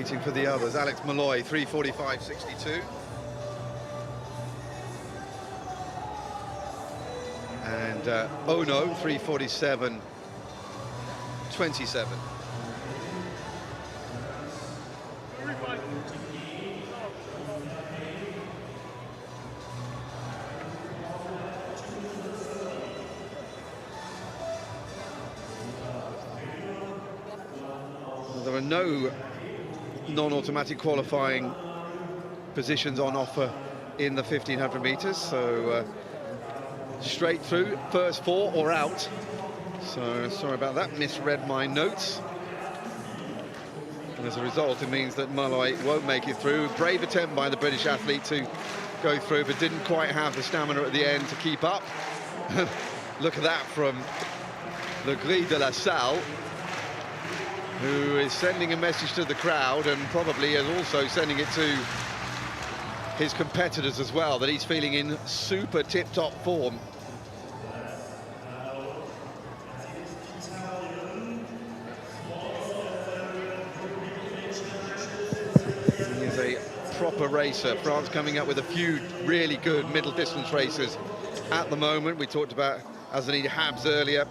Waiting for the others. Alex Malloy, 3:45.62. And Ono, 3:47.27. There are no non-automatic qualifying positions on offer in the 1500 meters, so straight through, first four or out. So sorry about that, misread my notes. And as a result, it means that Malloy won't make it through. Brave attempt by the British athlete to go through, but didn't quite have the stamina at the end to keep up. Look at that from Le Gris de la Salle, who is sending a message to the crowd and probably is also sending it to his competitors as well, that he's feeling in super tip-top form. He is a proper racer. France coming up with a few really good middle distance racers at the moment. We talked about Azanine Habs earlier,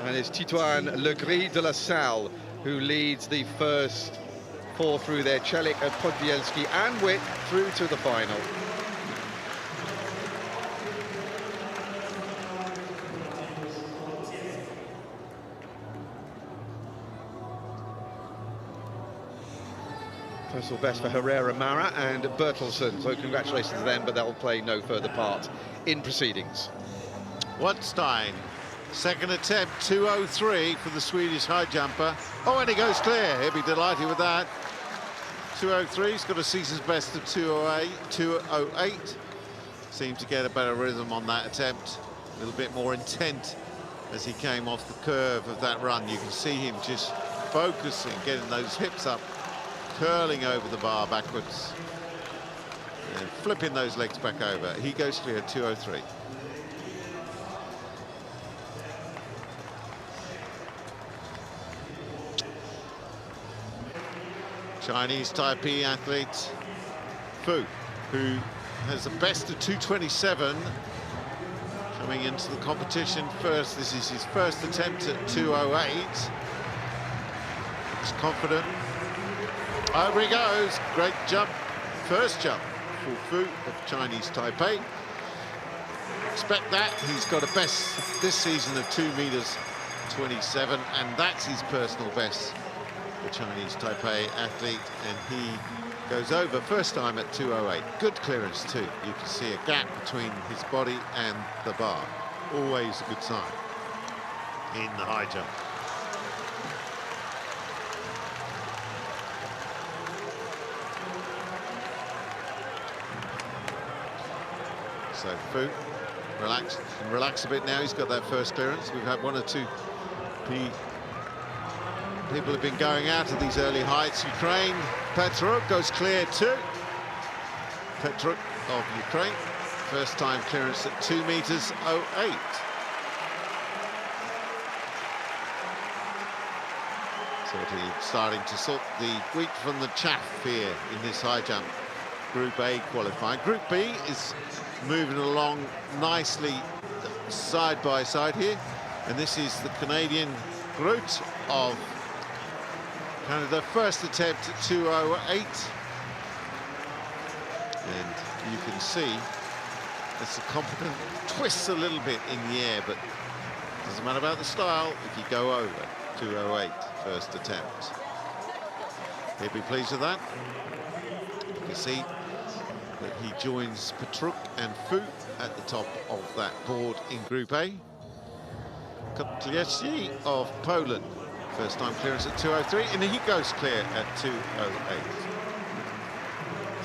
and it's Titoine Le Gris de la Salle who leads the first four through there. Celik and Podbielski and Witt through to the final. Personal best for Herrera Mara and Bertelsen, so congratulations to them, but they'll play no further part in proceedings. Watstein, second attempt, 2:03 for the Swedish high jumper. Oh, and he goes clear. He'll be delighted with that. 2:03, he's got a season's best of 2:08. Seemed to get a better rhythm on that attempt, a little bit more intent as he came off the curve of that run. You can see him just focusing, getting those hips up, curling over the bar backwards, and flipping those legs back over. He goes clear at 2:03. Chinese Taipei athlete Fu, who has the best of 2:27 coming into the competition first. This is his first attempt at 2:08. Looks confident. Over he goes. Great jump. First jump for Fu of Chinese Taipei. Expect that. He's got a best this season of 2:27, and that's his personal best. The Chinese Taipei athlete, and he goes over first time at 2:08. Good clearance too. You can see a gap between his body and the bar. Always a good sign in the high jump. So Fu, relax a bit now. He's got that first clearance. We've had one or two people have been going out of these early heights. Ukraine, Petruk goes clear too. Petruk of Ukraine, first time clearance at 2:08. Certainly starting to sort the wheat from the chaff here in this high jump Group A qualifying. Group B is moving along nicely side by side here, and this is the Canadian Groot of Canada, first attempt at 2:08, and you can see it's a confident twists a little bit in the air, but doesn't matter about the style if you go over 2:08 first attempt. He'll be pleased with that. You can see that he joins Petruk and Fu at the top of that board in Group A. Kotliecki of Poland, first time clearance at 2:03, and he goes clear at 2:08.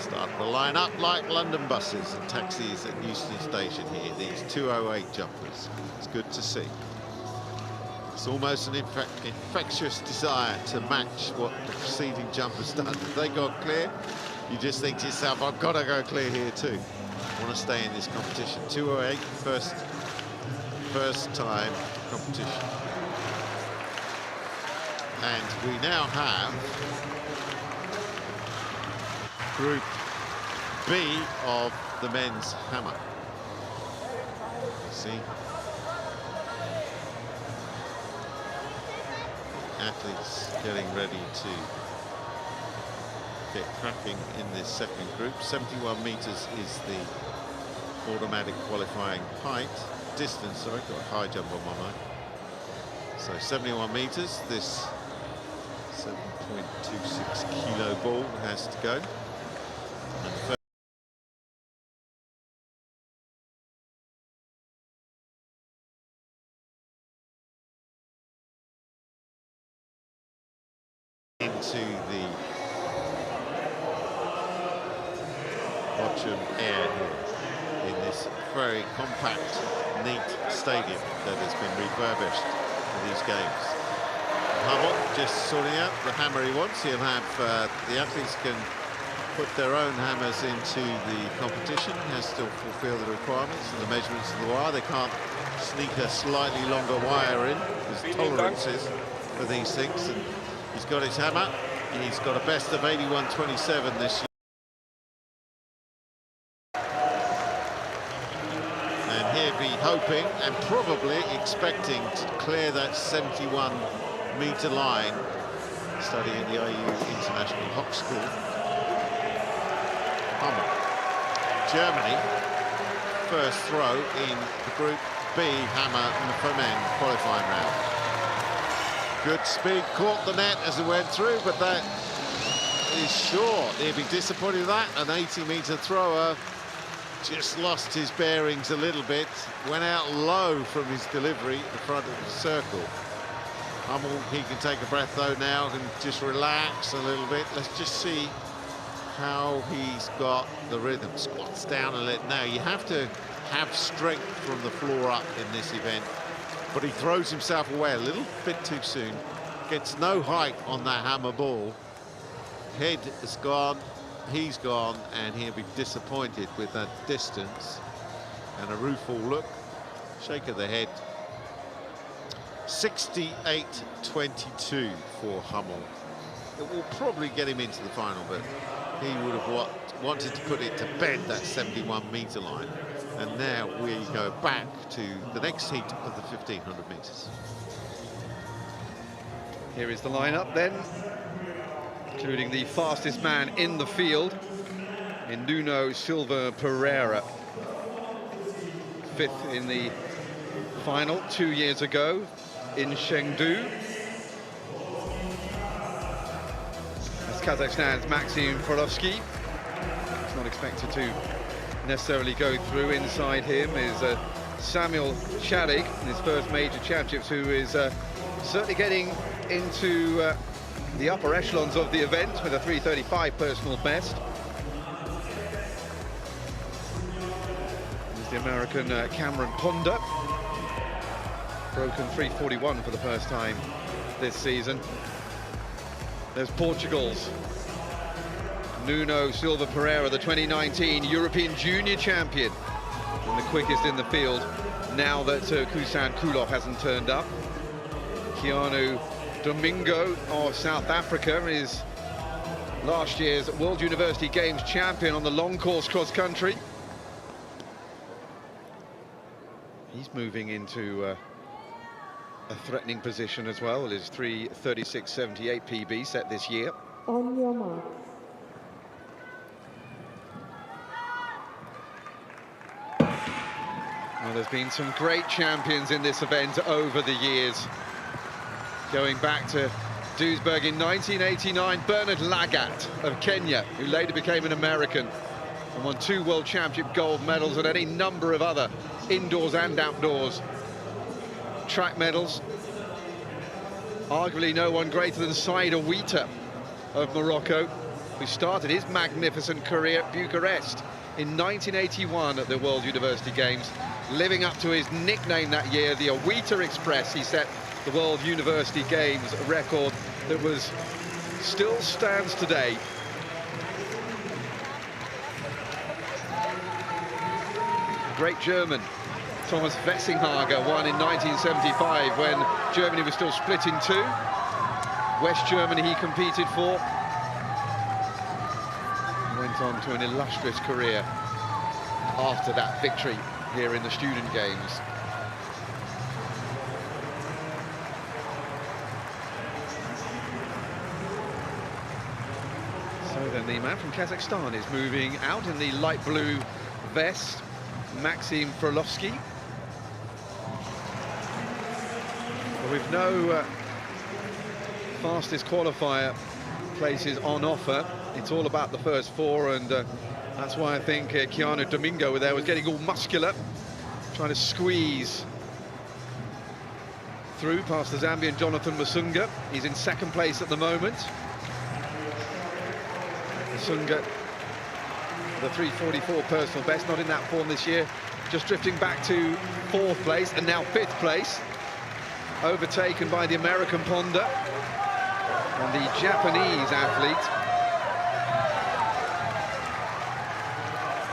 Start the line up like London buses and taxis at Euston Station here, these 2:08 jumpers. It's good to see. It's almost an infectious desire to match what the preceding jumpers done. If they got clear, you just think to yourself, I've got to go clear here too. I want to stay in this competition. 2:08, first time competition. And we now have Group B of the men's hammer. See, athletes getting ready to get cracking in this second group. 71 meters is the automatic qualifying distance, sorry, got a high jump on my mind. So 71 meters, this 7.26 kilo ball has to go. And into the Bochum Air here in this very compact, neat stadium that has been refurbished for these games. Hummel just sorting out the hammer he wants. He'll have the athletes can put their own hammers into the competition. He has to still fulfill the requirements and the measurements of the wire. They can't sneak a slightly longer wire in. There's tolerances for these things. And he's got his hammer. He's got a best of 81.27 this year. And he'll be hoping and probably expecting to clear that 71-meter line, studying the IU International Hochschule. Hummel. Germany, first throw in the Group B hammer for men qualifying round. Good speed, caught the net as it went through, but that is short. He'd be disappointed with that. An 80-meter thrower just lost his bearings a little bit, went out low from his delivery at the front of the circle. Hummel, he can take a breath though now and just relax a little bit. Let's just see how he's got the rhythm. Squats down a little. Now you have to have strength from the floor up in this event, but he throws himself away a little bit too soon. Gets no height on that hammer ball. Head is gone, he's gone, and he'll be disappointed with that distance. And a rueful look, shake of the head. 68.22 for Hummel. It will probably get him into the final, but he would have wanted to put it to bed, that 71-meter line. And now we go back to the next heat of the 1,500 meters. Here is the lineup then, including the fastest man in the field, in Nuno Silva Pereira. Fifth in the final 2 years ago in Chengdu. That's Kazakhstan's Maxim Frolovsky. He's not expected to necessarily go through. Inside him is Samuel Shadik in his first major championships, who is certainly getting into the upper echelons of the event with a 3:35 personal best. There's the American Cameron Ponder, broken 3:41 for the first time this season. There's Portugal's Nuno Silva Pereira, the 2019 European Junior Champion, and the quickest in the field now that Kusan Kulov hasn't turned up. Keanu Domingo of South Africa is last year's World University Games champion on the long course cross country. He's moving into a threatening position as well. His 3:36.78 PB set this year. On your mark. Well, there's been some great champions in this event over the years. Going back to Duisburg in 1989, Bernard Lagat of Kenya, who later became an American and won 2 World Championship gold medals and any number of other indoors and outdoors track medals. Arguably no one greater than Saïd Ouita of Morocco, who started his magnificent career at Bucharest in 1981 at the World University Games, living up to his nickname that year, the Ouita Express. He set the World University Games record that still stands today. Great German Thomas Wessinghager won in 1975 when Germany was still split in two. West Germany he competed for. When went on to an illustrious career after that victory here in the Student Games. So then the man from Kazakhstan is moving out in the light blue vest, Maxim Frolovsky. With no fastest qualifier places on offer, it's all about the first four, and that's why I think Keanu Domingo there was getting all muscular, trying to squeeze through past the Zambian Jonathan Musunga. He's in second place at the moment. Musunga, the 3:44 personal best, not in that form this year, just drifting back to fourth place and now fifth place, overtaken by the American Ponda and the Japanese athlete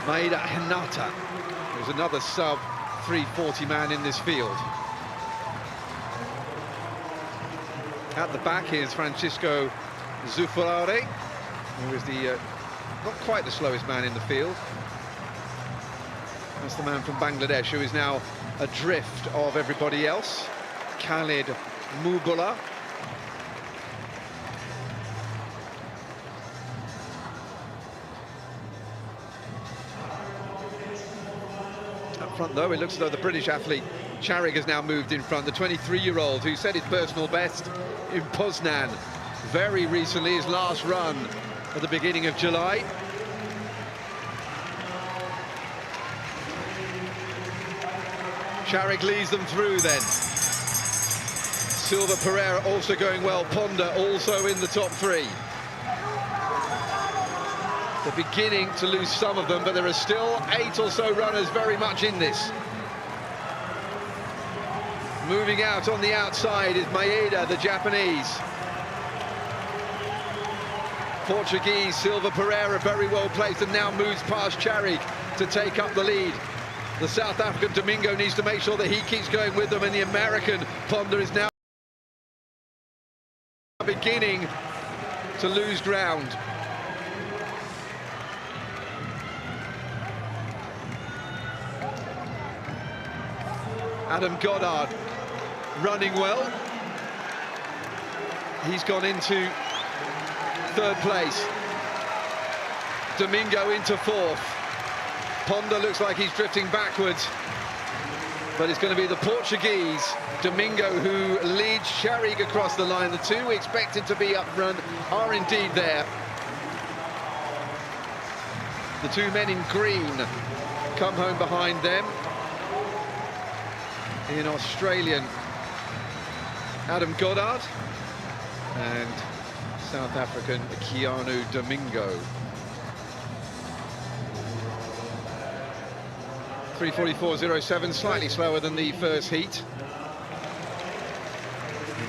Maeda Hinata, who's another sub 340 man in this field. At the back is Franmcisco Zufiaurre, who is the not quite the slowest man in the field. That's the man from Bangladesh, who is now adrift of everybody else. Khalid Mubula. Up front, though, it looks as though the British athlete Charig has now moved in front. The 23-year-old who set his personal best in Poznan very recently, his last run at the beginning of July. Charig leads them through then. Silva Pereira also going well, Ponda also in the top three. They're beginning to lose some of them, but there are still 8 or so runners very much in this. Moving out on the outside is Maeda, the Japanese. Portuguese Silva Pereira very well placed and now moves past Charig to take up the lead. The South African Domingo needs to make sure that he keeps going with them, and the American Ponda is now beginning to lose ground. Adam Goddard running well. He's gone into third place. Domingo into fourth. Ponda looks like he's drifting backwards, but it's going to be the Portuguese Domingo who leads Charig across the line. The two we expected to be up front are indeed there. The two men in green come home behind them. In Australian Adam Goddard and South African Keanu Domingo. 3:44.07, slightly slower than the first heat.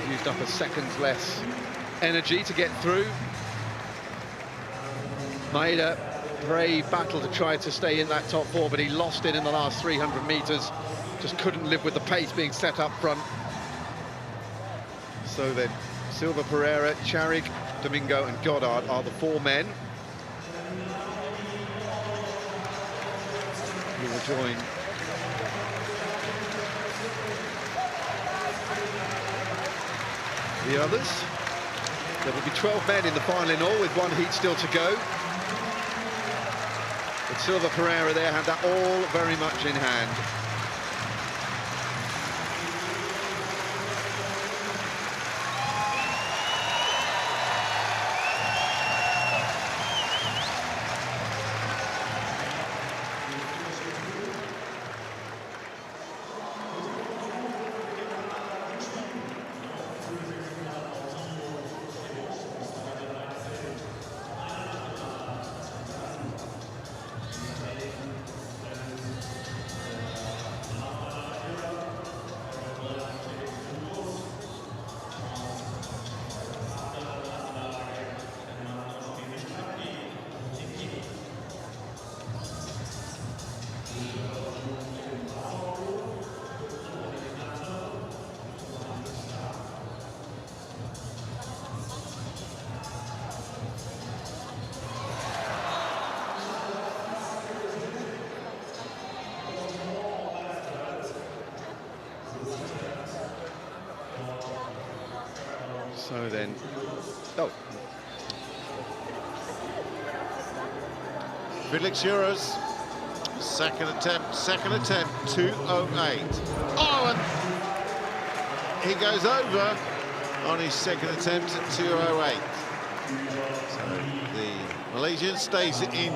He's used up a second's less energy to get through. Maeda, brave battle to try to stay in that top four, but he lost it in the last 300 meters. Just couldn't live with the pace being set up front. So then, Silva Pereira, Charig, Domingo and Goddard are the four men who will join the others. There will be 12 men in the final in all, with one heat still to go. But Silva Pereira there had that all very much in hand. So then, oh, Felix Euros, second attempt, 2:08. Oh, and he goes over on his second attempt at 2:08. So the Malaysian stays in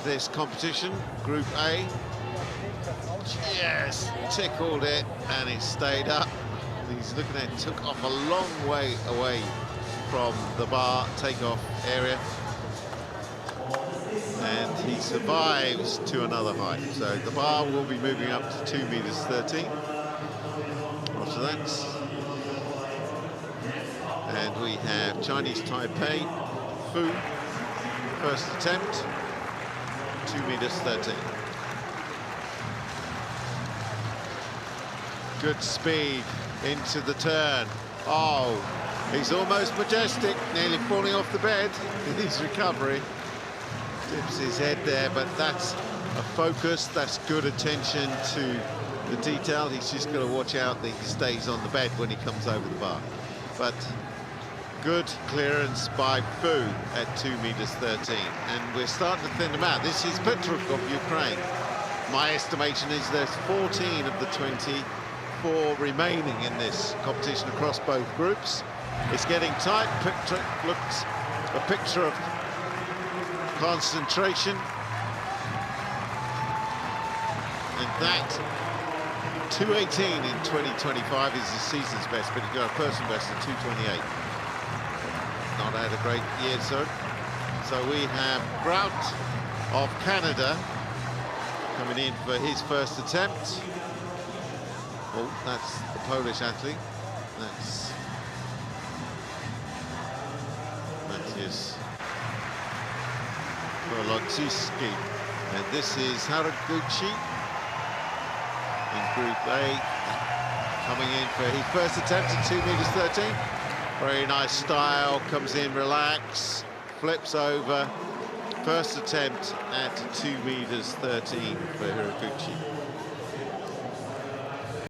this competition, Group A. Just tickled it, and he stayed up. He's looking at it, took off a long way away from the bar takeoff area. And he survives to another height. So the bar will be moving up to 2 meters 13. After that. And we have Chinese Taipei, Fu, first attempt, 2 meters 13. Good speed into the turn. Oh, he's almost majestic, nearly falling off the bed in his recovery. Dips his head there, but that's a focus, that's good attention to the detail. He's just got to watch out that he stays on the bed when he comes over the bar. But good clearance by Fu at 2 meters 13. And we're starting to thin them out. This is Petruk of Ukraine. My estimation is there's 14 of the 24 remaining in this competition across both groups. It's getting tight. Petruk looks a picture of concentration, and that 2:18 in 2025 is the season's best, but he got a personal best at 2:28. Not had a great year, so we have Grout of Canada coming in for his first attempt. Oh, that's the Polish athlete. That's Franmcisco, and this is Haraguchi in Group A, coming in for his first attempt at 2 meters 13. Very nice style, comes in relaxed, flips over. First attempt at 2 meters 13 for Haraguchi.